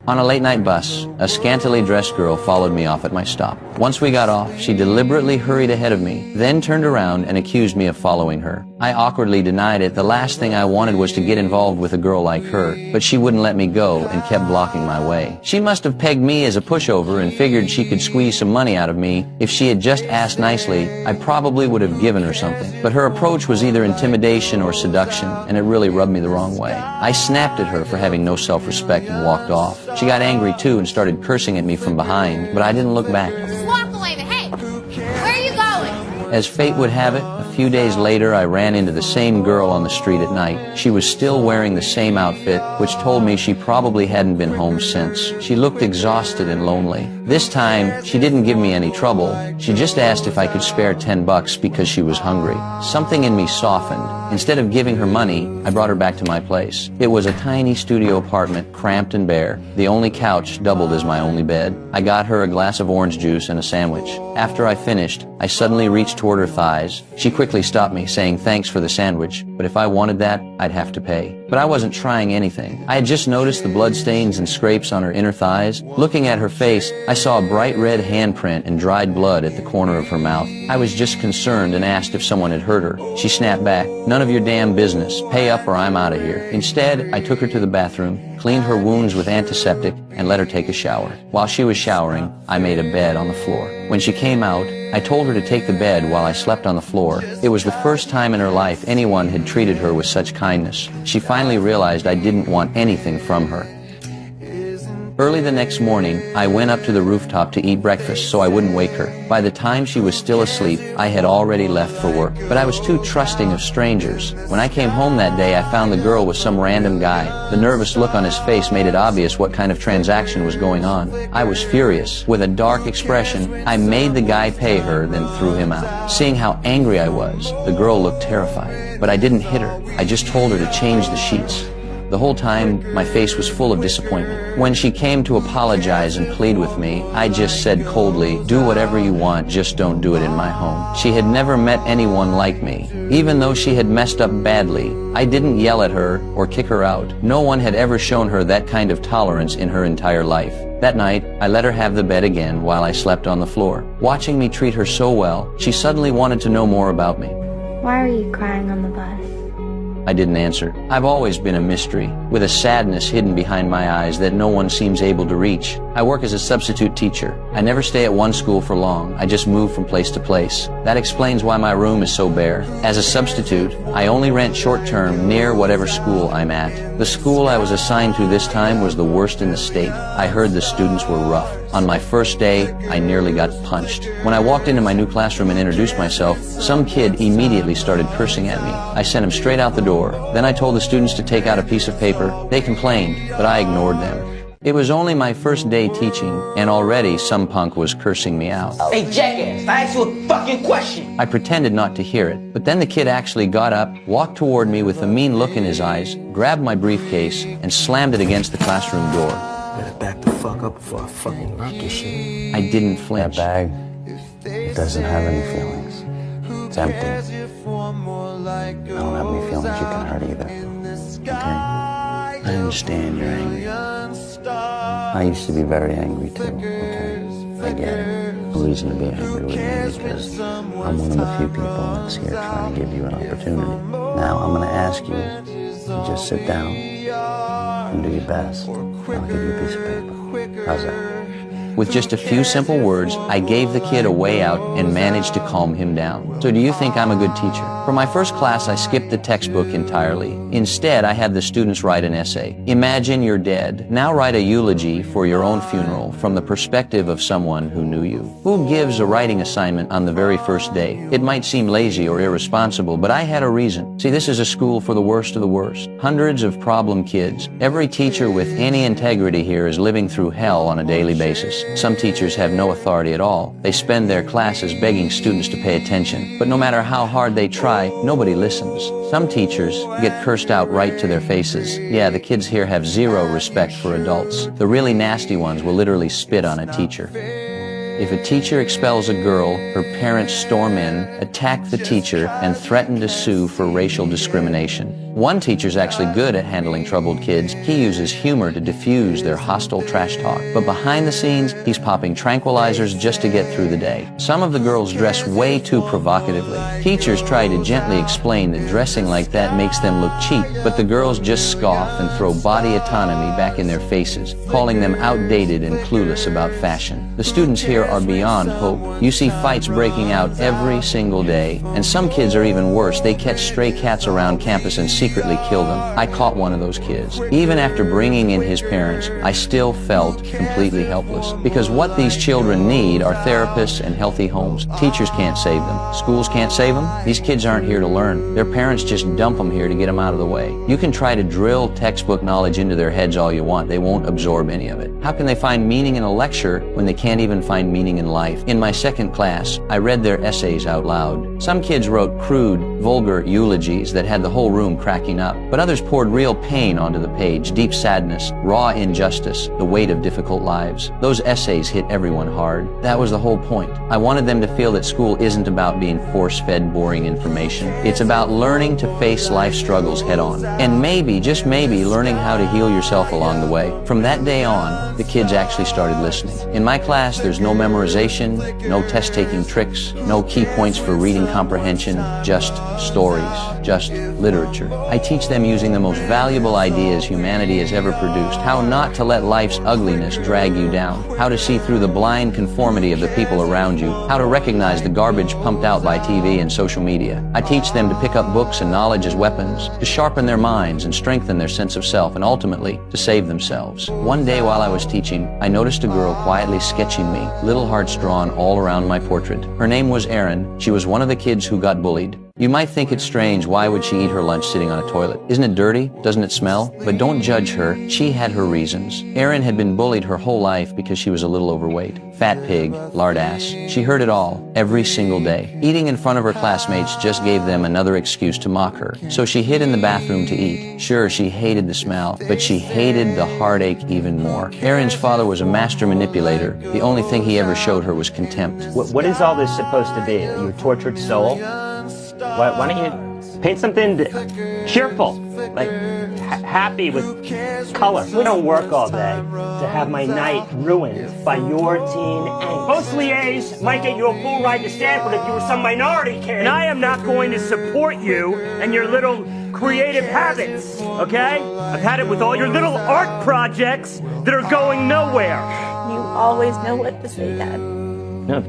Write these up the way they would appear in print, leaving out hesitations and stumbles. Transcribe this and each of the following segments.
On a late-night bus, a scantily dressed girl followed me off at my stop. Once we got off, she deliberately hurried ahead of me, then turned around and accused me of following her. I awkwardly denied it. The last thing I wanted was to get involved with a girl like her, but she wouldn't let me go and kept blocking my way. She must have pegged me as a pushover and figured she could squeeze some money out of me. If she had just asked nicely, I probably would have given her something. But her approach was either intimidation or seduction, and it really rubbed me the wrong way. I snapped at her for having no self-respect and walked off. She got angry too and started cursing at me from behind, but I didn't look back. Just walk away, but hey, where are you going? As fate would have it, a few days later I ran into the same girl on the street at night. She was still wearing the same outfit, which told me she probably hadn't been home since. She looked exhausted and lonely. This time, she didn't give me any trouble. She just asked if I could spare $10 because she was hungry. Something in me softened. Instead of giving her money, I brought her back to my place. It was a tiny studio apartment, cramped and bare. The only couch doubled as my only bed. I got her a glass of orange juice and a sandwich. After I finished, I suddenly reached toward her thighs. She quickly stopped me, saying thanks for the sandwich, but if I wanted that, I'd have to pay. But I wasn't trying anything. I had just noticed the blood stains and scrapes on her inner thighs. Looking at her face, I saw a bright red handprint and dried blood at the corner of her mouth. I was just concerned and asked if someone had hurt her. She snapped back, "None of your damn business. Pay up or I'm out of here." Instead, I took her to the bathroom, cleaned her wounds with antiseptic, and let her take a shower. While she was showering, I made a bed on the floor. When she came out, I told her to take the bed while I slept on the floor. It was the first time in her life anyone had treated her with such kindness. She finally realized I didn't want anything from her. Early the next morning, I went up to the rooftop to eat breakfast so I wouldn't wake her. By the time she was still asleep, I had already left for work. But I was too trusting of strangers. When I came home that day, I found the girl with some random guy. The nervous look on his face made it obvious what kind of transaction was going on. I was furious. With a dark expression, I made the guy pay her, then threw him out. Seeing how angry I was, the girl looked terrified. But I didn't hit her. I just told her to change the sheets. The whole time, my face was full of disappointment. When she came to apologize and plead with me, I just said coldly, "Do whatever you want, just don't do it in my home." She had never met anyone like me. Even though she had messed up badly, I didn't yell at her or kick her out. No one had ever shown her that kind of tolerance in her entire life. That night, I let her have the bed again while I slept on the floor. Watching me treat her so well, she suddenly wanted to know more about me. Why were you crying on the bus? I didn't answer. I've always been a mystery, with a sadness hidden behind my eyes that no one seems able to reach. I work as a substitute teacher. I never stay at one school for long. I just move from place to place. That explains why my room is so bare. As a substitute, I only rent short-term near whatever school I'm at. The school I was assigned to this time was the worst in the state. I heard the students were rough. On my first day, I nearly got punched. When I walked into my new classroom and introduced myself, some kid immediately started cursing at me. I sent him straight out the door. Then I told the students to take out a piece of paper. They complained, but I ignored them. It was only my first day teaching, and already some punk was cursing me out. Hey, jackass, I asked you a fucking question. I pretended not to hear it, but then the kid actually got up, walked toward me with a mean look in his eyes, grabbed my briefcase, and slammed it against the classroom door. Better back the fuck up before I fucking rock your shit. I didn't flinch. That bag, it doesn't have any feelings. It's empty. I don't have any feelings you can hurt either. Okay? I understand you're angry. I used to be very angry too, okay? I get it. No reason to be angry with me because I'm one of the few people that's here trying to give you an opportunity. Now I'm gonna ask you to just sit down and do your best. I'll give you a piece of paper. How's that? With just a few simple words, I gave the kid a way out and managed to calm him down. So do you think I'm a good teacher? For my first class, I skipped the textbook entirely. Instead, I had the students write an essay. Imagine you're dead. Now write a eulogy for your own funeral from the perspective of someone who knew you. Who gives a writing assignment on the very first day? It might seem lazy or irresponsible, but I had a reason. See, this is a school for the worst of the worst. Hundreds of problem kids. Every teacher with any integrity here is living through hell on a daily basis. Some teachers have no authority at all. They spend their classes begging students to pay attention. But no matter how hard they try, nobody listens. Some teachers get cursed out right to their faces. Yeah, the kids here have zero respect for adults. The really nasty ones will literally spit on a teacher. If a teacher expels a girl, her parents storm in, attack the teacher, and threaten to sue for racial discrimination. One teacher's actually good at handling troubled kids. He uses humor to diffuse their hostile trash talk. But behind the scenes, he's popping tranquilizers just to get through the day. Some of the girls dress way too provocatively. Teachers try to gently explain that dressing like that makes them look cheap, but the girls just scoff and throw body autonomy back in their faces, calling them outdated and clueless about fashion. The students here are beyond hope. You see fights breaking out every single day, and some kids are even worse. They catch stray cats around campus and secretly kill them. I caught one of those kids. Even after bringing in his parents, I still felt completely helpless, because what these children need are therapists and healthy homes. Teachers can't save them. Schools can't save them. These kids aren't here to learn. Their parents just dump them here to get them out of the way. You can try to drill textbook knowledge into their heads all you want. They won't absorb any of it. How can they find meaning in a lecture when they can't even find meaning in life? In my second class, I read their essays out loud. Some kids wrote crude, vulgar eulogies that had the whole room cracking up, but others poured real pain onto the page, deep sadness, raw injustice, the weight of difficult lives. Those essays hit everyone hard. That was the whole point. I wanted them to feel that school isn't about being force-fed boring information. It's about learning to face life struggles head-on. And maybe, just maybe, learning how to heal yourself along the way. From that day on, the kids actually started listening. In my class, there's no memorization, no test-taking tricks, no key points for reading comprehension, just stories, just literature. I teach them using the most valuable ideas humanity has ever produced, how not to let life's ugliness drag you down, how to see through the blind conformity of the people around you, how to recognize the garbage pumped out by TV and social media. I teach them to pick up books and knowledge as weapons, to sharpen their minds and strengthen their sense of self, and ultimately, to save themselves. One day while I was teaching, I noticed a girl quietly sketching me, little hearts drawn all around my portrait. Her name was Erin. She was one of the kids who got bullied. You might think it's strange, why would she eat her lunch sitting on a toilet? Isn't it dirty? Doesn't it smell? But don't judge her. She had her reasons. Erin had been bullied her whole life because she was a little overweight. Fat pig, lard ass. She heard it all, every single day. Eating in front of her classmates just gave them another excuse to mock her. So she hid in the bathroom to eat. Sure, she hated the smell, but she hated the heartache even more. Erin's father was a master manipulator. The only thing he ever showed her was contempt. What is all this supposed to be? Your tortured soul? Why don't you paint something cheerful, like happy with color? We don't work all day to have my night ruined by your teen angst. Most liaisons might get you a full ride to Stanford if you were some minority kid. And I am not going to support you and your little creative habits, okay? I've had it with all your little art projects that are going nowhere. You always know what to say, Dad.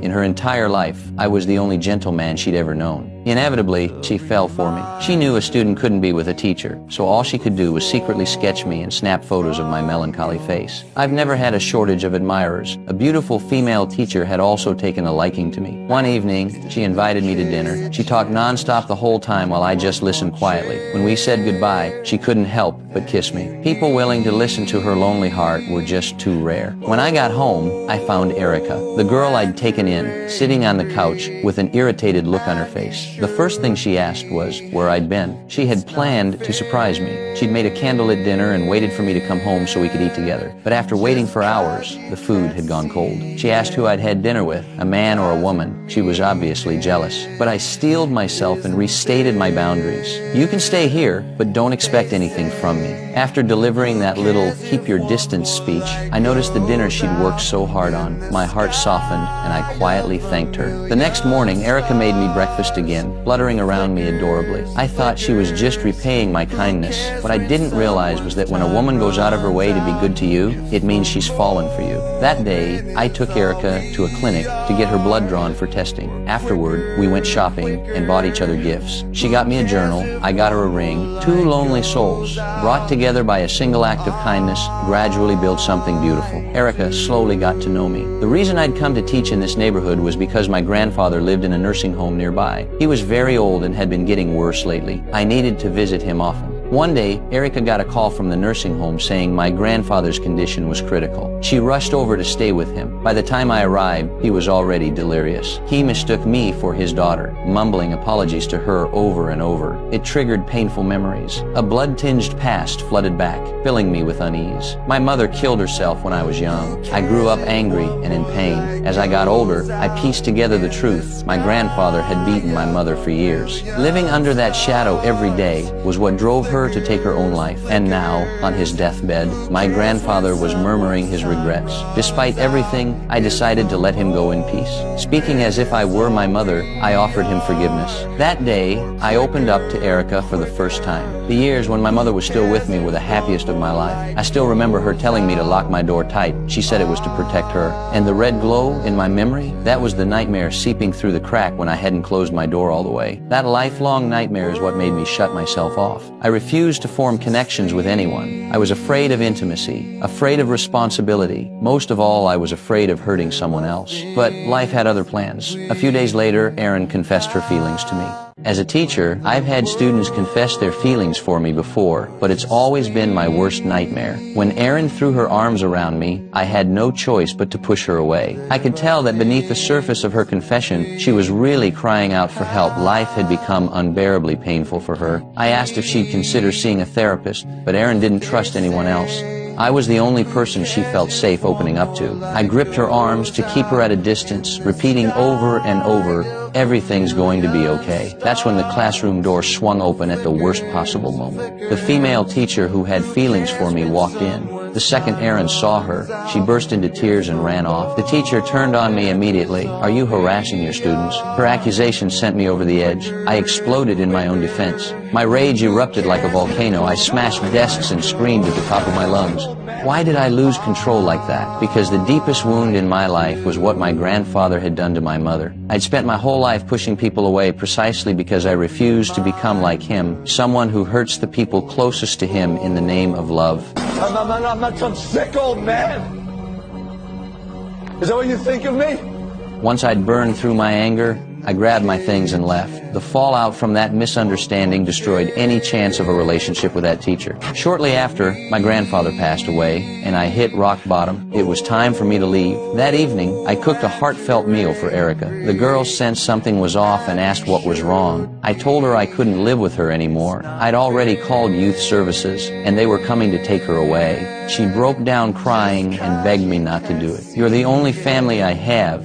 In her entire life, I was the only gentleman she'd ever known. Inevitably, she fell for me. She knew a student couldn't be with a teacher, so all she could do was secretly sketch me and snap photos of my melancholy face. I've never had a shortage of admirers. A beautiful female teacher had also taken a liking to me. One evening, she invited me to dinner. She talked nonstop the whole time while I just listened quietly. When we said goodbye, she couldn't help but kiss me. People willing to listen to her lonely heart were just too rare. When I got home, I found Erica, the girl I'd taken in, sitting on the couch with an irritated look on her face. The first thing she asked was where I'd been. She had planned to surprise me. She'd made a candlelit dinner and waited for me to come home so we could eat together. But after waiting for hours, the food had gone cold. She asked who I'd had dinner with, a man or a woman. She was obviously jealous. But I steeled myself and restated my boundaries. You can stay here, but don't expect anything from me. After delivering that little keep your distance speech, I noticed the dinner she'd worked so hard on. My heart softened, and I quietly thanked her. The next morning, Erica made me breakfast again, fluttering around me adorably. I thought she was just repaying my kindness. What I didn't realize was that when a woman goes out of her way to be good to you, it means she's fallen for you. That day, I took Erica to a clinic to get her blood drawn for testing. Afterward, we went shopping and bought each other gifts. She got me a journal, I got her a ring. Two lonely souls, brought together by a single act of kindness, gradually built something beautiful. Erica slowly got to know me. The reason I'd come to teach in this neighborhood was because my grandfather lived in a nursing home nearby. He was very old and had been getting worse lately. I needed to visit him often. One day, Erica got a call from the nursing home saying my grandfather's condition was critical. She rushed over to stay with him. By the time I arrived, he was already delirious. He mistook me for his daughter, mumbling apologies to her over and over. It triggered painful memories. A blood-tinged past flooded back, filling me with unease. My mother killed herself when I was young. I grew up angry and in pain. As I got older, I pieced together the truth. My grandfather had beaten my mother for years. Living under that shadow every day was what drove her to take her own life. And now, on his deathbed, my grandfather was murmuring his regrets. Despite everything, I decided to let him go in peace. Speaking as if I were my mother, I offered him forgiveness. That day, I opened up to Erica for the first time. The years when my mother was still with me were the happiest of my life. I still remember her telling me to lock my door tight. She said it was to protect her. And the red glow in my memory, that was the nightmare seeping through the crack when I hadn't closed my door all the way. That lifelong nightmare is what made me shut myself off. I refused to form connections with anyone. I was afraid of intimacy, afraid of responsibility. Most of all, I was afraid of hurting someone else. But life had other plans. A few days later, Erin confessed her feelings to me. As a teacher, I've had students confess their feelings for me before, but it's always been my worst nightmare. When Erin threw her arms around me, I had no choice but to push her away. I could tell that beneath the surface of her confession, she was really crying out for help. Life had become unbearably painful for her. I asked if she'd consider seeing a therapist, but Erin didn't trust anyone else. I was the only person she felt safe opening up to. I gripped her arms to keep her at a distance, repeating over and over, "Everything's going to be okay." That's when the classroom door swung open at the worst possible moment. The female teacher who had feelings for me walked in. The second Erin saw her, she burst into tears and ran off. The teacher turned on me immediately. "Are you harassing your students?" Her accusation sent me over the edge. I exploded in my own defense. My rage erupted like a volcano. I smashed desks and screamed at the top of my lungs. Why did I lose control like that? Because the deepest wound in my life was what my grandfather had done to my mother. I'd spent my whole life pushing people away precisely because I refused to become like him, someone who hurts the people closest to him in the name of love. I'm not some sick old man. Is that what you think of me? Once I'd burned through my anger, I grabbed my things and left. The fallout from that misunderstanding destroyed any chance of a relationship with that teacher. Shortly after, my grandfather passed away, and I hit rock bottom. It was time for me to leave. That evening, I cooked a heartfelt meal for Erica. The girl sensed something was off and asked what was wrong. I told her I couldn't live with her anymore. I'd already called youth services, and they were coming to take her away. She broke down crying and begged me not to do it. "You're the only family I have."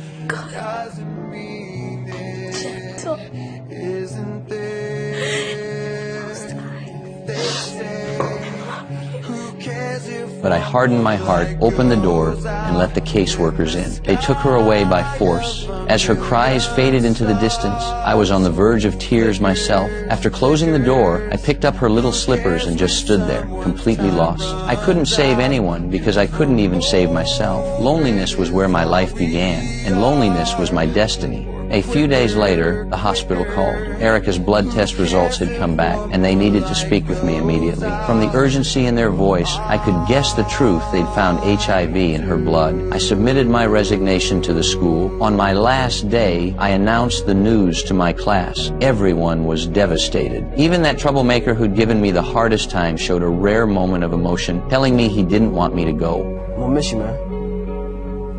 But I hardened my heart, opened the door, and let the caseworkers in. They took her away by force. As her cries faded into the distance, I was on the verge of tears myself. After closing the door, I picked up her little slippers and just stood there, completely lost. I couldn't save anyone because I couldn't even save myself. Loneliness was where my life began, and loneliness was my destiny. A few days later, the hospital called. Erica's blood test results had come back, and they needed to speak with me immediately. From the urgency in their voice, I could guess the truth. They'd found HIV in her blood. I submitted my resignation to the school. On my last day, I announced the news to my class. Everyone was devastated. Even that troublemaker who'd given me the hardest time showed a rare moment of emotion, telling me he didn't want me to go. I'm gonna miss you, man.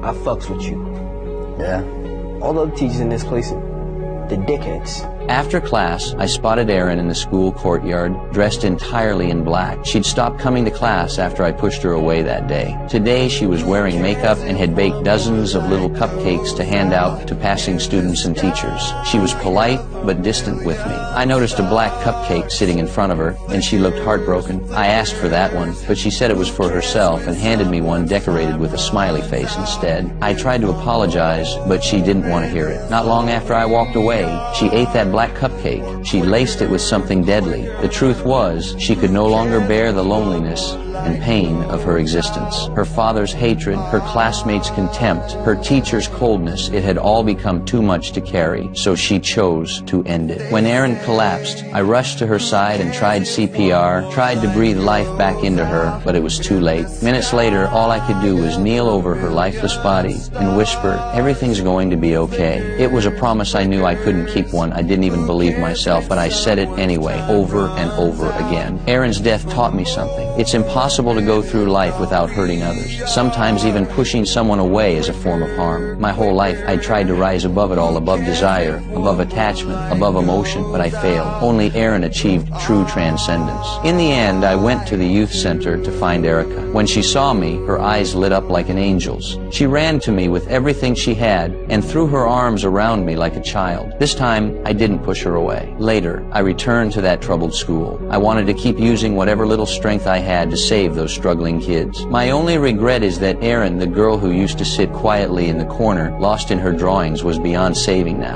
I fucks with you. Yeah? All the other teachers in this place, the dickheads. After class, I spotted Erin in the school courtyard, dressed entirely in black. She'd stopped coming to class after I pushed her away that day. Today, she was wearing makeup and had baked dozens of little cupcakes to hand out to passing students and teachers. She was polite, but distant with me. I noticed a black cupcake sitting in front of her, and she looked heartbroken. I asked for that one, but she said it was for herself and handed me one decorated with a smiley face instead. I tried to apologize, but she didn't want to hear it. Not long after I walked away, she ate that black cupcake. She laced it with something deadly. The truth was, she could no longer bear the loneliness and pain of her existence. Her father's hatred, her classmates' contempt, her teacher's coldness, it had all become too much to carry, so she chose to end it. When Erin collapsed, I rushed to her side and tried CPR, tried to breathe life back into her, but it was too late. Minutes later, all I could do was kneel over her lifeless body and whisper, "Everything's going to be okay." It was a promise I knew I couldn't keep, one I didn't even believe myself, but I said it anyway, over and over again. Erin's death taught me something. It's impossible to go through life without hurting others. Sometimes even pushing someone away is a form of harm. My whole life, I tried to rise above it all, above desire, above attachment, above emotion, but I failed. Only Erin achieved true transcendence. In the end, I went to the youth center to find Erica. When she saw me, her eyes lit up like an angel's. She ran to me with everything she had and threw her arms around me like a child. This time, I didn't push her away. Later, I returned to that troubled school. I wanted to keep using whatever little strength I had to save those struggling kids. My only regret is that Erin, the girl who used to sit quietly in the corner, lost in her drawings, was beyond saving now.